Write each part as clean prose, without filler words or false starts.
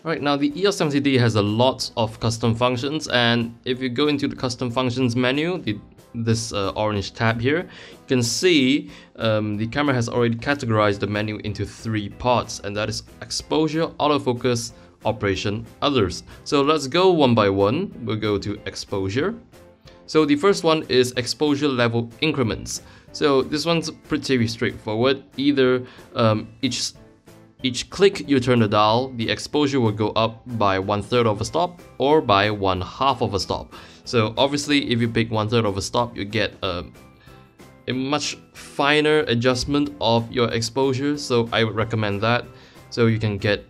Right, now the EOS 70D has a lot of custom functions, and if you go into the custom functions menu, this orange tab here, you can see the camera has already categorized the menu into 3 parts, and that is exposure, autofocus, operation, others. So let's go one by one. We'll go to exposure. So the first one is exposure level increments. So this one's pretty straightforward. Either each click you turn the dial, the exposure will go up by 1/3 of a stop or by 1/2 of a stop. So obviously, if you pick 1/3 of a stop, you get a much finer adjustment of your exposure. So I would recommend that, so you can get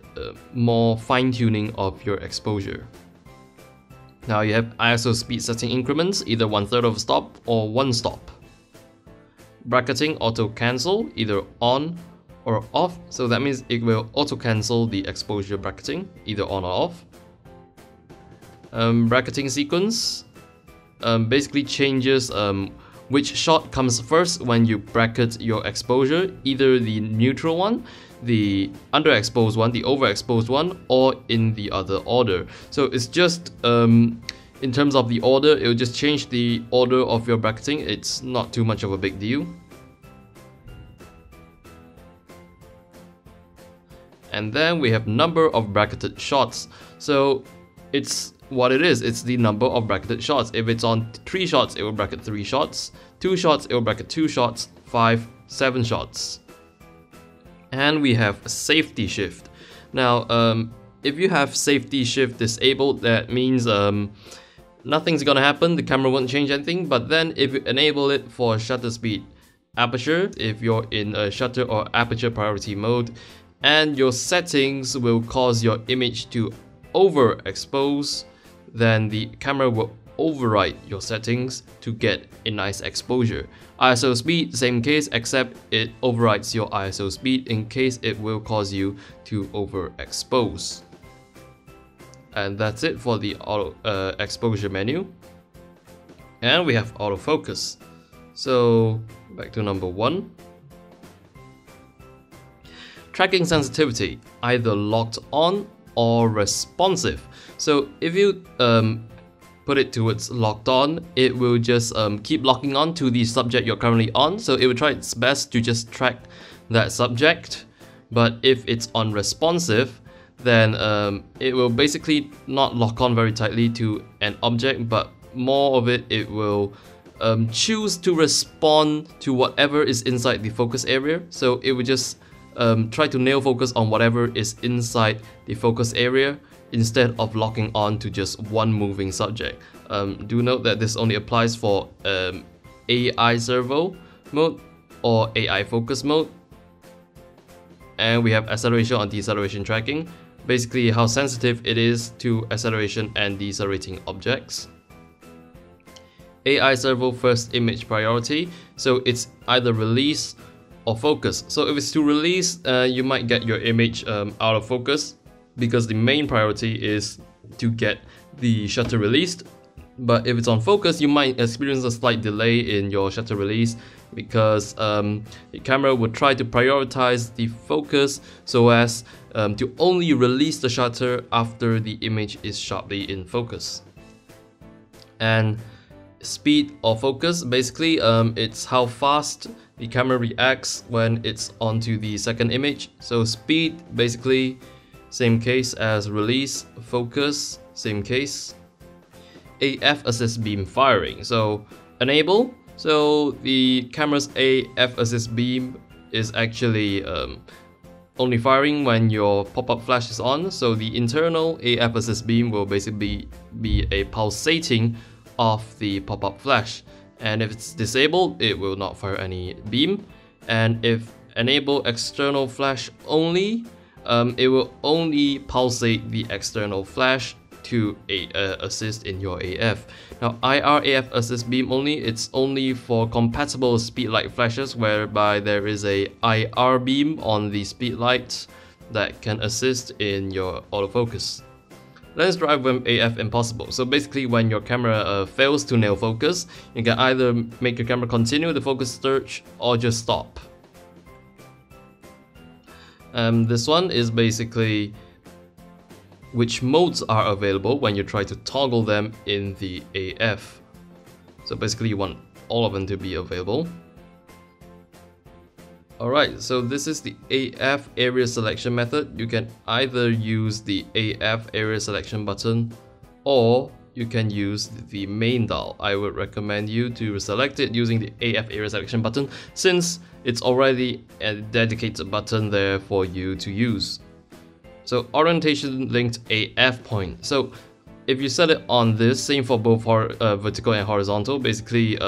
more fine-tuning of your exposure. Now you have ISO speed setting increments, either 1/3 of a stop or 1 stop. Bracketing auto cancel, either on or off, so that means it will auto cancel the exposure bracketing, either on or off. Bracketing sequence basically changes which shot comes first when you bracket your exposure, either the neutral one, the underexposed one, the overexposed one, or in the other order. So it's just in terms of the order, it will just change the order of your bracketing. It's not too much of a big deal. And then we have number of bracketed shots. So it's what it is, it's the number of bracketed shots. If it's on 3 shots, it will bracket 3 shots, 2 shots, it will bracket 2 shots, 5, 7 shots. And we have safety shift. Now, if you have safety shift disabled, that means nothing's gonna happen, the camera won't change anything. But then if you enable it for shutter speed aperture, if you're in a shutter or aperture priority mode, and your settings will cause your image to overexpose, then the camera will override your settings to get a nice exposure. ISO speed, same case, except it overrides your ISO speed in case it will cause you to overexpose. And that's it for the auto exposure menu. And we have autofocus. So back to number 1. Tracking sensitivity, either locked on or responsive. So if you put it towards locked on, it will just keep locking on to the subject you're currently on. So it will try its best to just track that subject. But if it's on responsive, then it will basically not lock on very tightly to an object, but more of it will choose to respond to whatever is inside the focus area. So it will just try to nail focus on whatever is inside the focus area instead of locking on to just one moving subject. Do note that this only applies for AI servo mode or AI focus mode. And we have acceleration or deceleration tracking, basically how sensitive it is to acceleration and decelerating objects. AI servo first image priority, so it's either release or focus. So if it's to release, you might get your image out of focus because the main priority is to get the shutter released. But if it's on focus, you might experience a slight delay in your shutter release because the camera would try to prioritize the focus so as to only release the shutter after the image is sharply in focus. And speed or focus, basically it's how fast the camera reacts when it's onto the second image. So speed, basically same case as release. Focus, same case. AF assist beam firing, so enable. So the camera's AF assist beam is actually only firing when your pop-up flash is on. So the internal AF assist beam will basically be a pulsating of the pop-up flash. And if it's disabled, it will not fire any beam. And if enable external flash only, it will only pulsate the external flash to assist in your AF. Now IR AF assist beam only, it's only for compatible speedlight flashes whereby there is a IR beam on the speedlight that can assist in your autofocus. Lens drive when AF impossible. So basically when your camera fails to nail focus, you can either make your camera continue the focus search or just stop. This one is basically which modes are available when you try to toggle them in the AF. So basically you want all of them to be available. Alright, so this is the AF area selection method. You can either use the AF area selection button or you can use the main dial. I would recommend you to select it using the AF area selection button since it's already a dedicated button there for you to use. So orientation linked AF point. So if you set it on this, same for both vertical and horizontal, basically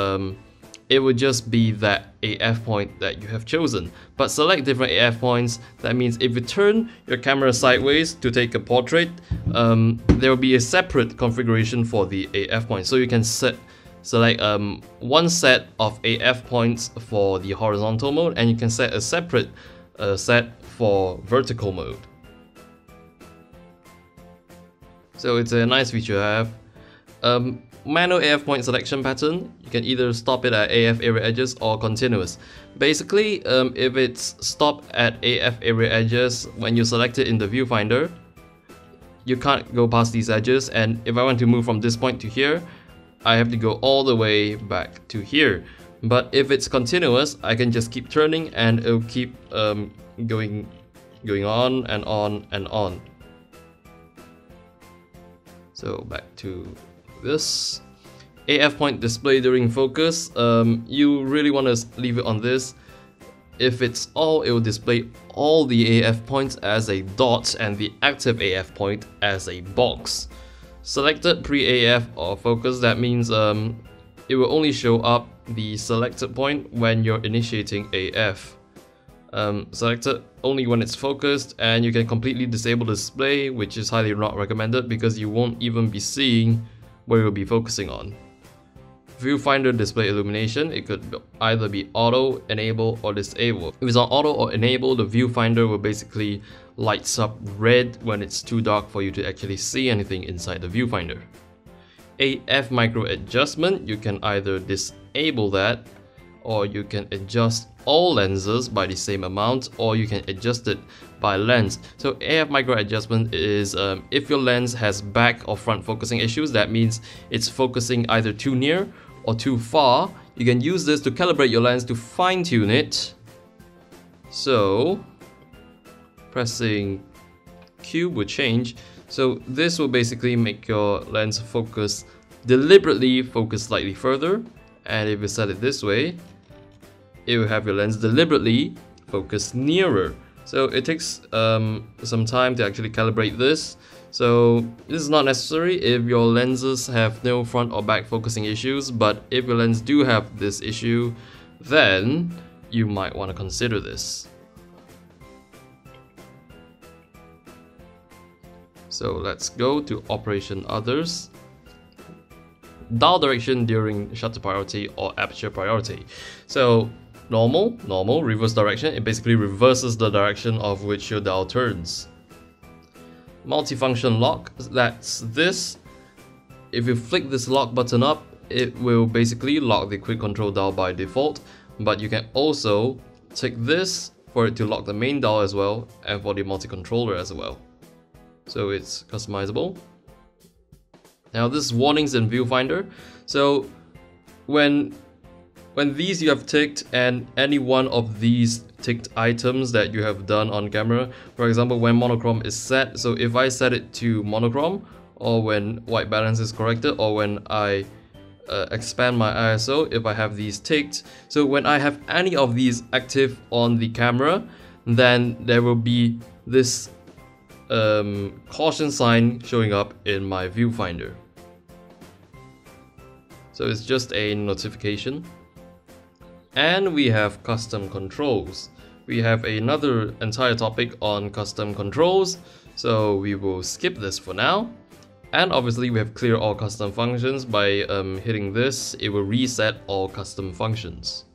it would just be that AF point that you have chosen. But select different AF points. That means if you turn your camera sideways to take a portrait, there will be a separate configuration for the AF point. So you can select one set of AF points for the horizontal mode, and you can set a separate set for vertical mode. So it's a nice feature to have. Manual AF point selection pattern, you can either stop it at AF area edges or continuous. Basically, if it's stopped at AF area edges, when you select it in the viewfinder, you can't go past these edges, and if I want to move from this point to here, I have to go all the way back to here. But if it's continuous, I can just keep turning and it'll keep going on and on and on. So back to this AF point display during focus. You really want to leave it on this. If it's all, it will display all the AF points as a dot and the active AF point as a box. Selected pre-AF or focus, that means it will only show up the selected point when you're initiating AF. Selected only when it's focused, and you can completely disable the display, which is highly not recommended because you won't even be seeing where you'll be focusing on. Viewfinder display illumination, it could either be auto, enable, or disable. If it's on auto or enable, the viewfinder will basically lights up red when it's too dark for you to actually see anything inside the viewfinder. AF micro adjustment, you can either disable that, or you can adjust all lenses by the same amount, or you can adjust it by lens. So AF micro adjustment is if your lens has back or front focusing issues, that means it's focusing either too near or too far, you can use this to calibrate your lens to fine-tune it. So pressing Q will change. So this will basically make your lens focus deliberately focus slightly further, and if you set it this way, it will have your lens deliberately focus nearer. So it takes some time to actually calibrate this. So this is not necessary if your lenses have no front or back focusing issues, but if your lens do have this issue, then you might want to consider this. So let's go to Operation Others. Dial direction during shutter priority or aperture priority. So normal, reverse direction, it basically reverses the direction of which your dial turns. Multifunction lock, that's this. If you flick this lock button up, it will basically lock the quick control dial by default, but you can also take this for it to lock the main dial as well, and for the multi-controller as well. So it's customizable. Now this is warnings in viewfinder. So when these you have ticked, and any one of these ticked items that you have done on camera, for example when monochrome is set, so if I set it to monochrome, or when white balance is corrected, or when I expand my ISO, if I have these ticked, so when I have any of these active on the camera, then there will be this caution sign showing up in my viewfinder. So it's just a notification. And we have custom controls. We have another entire topic on custom controls, so we will skip this for now. And obviously we have clear all custom functions. By hitting this, it will reset all custom functions.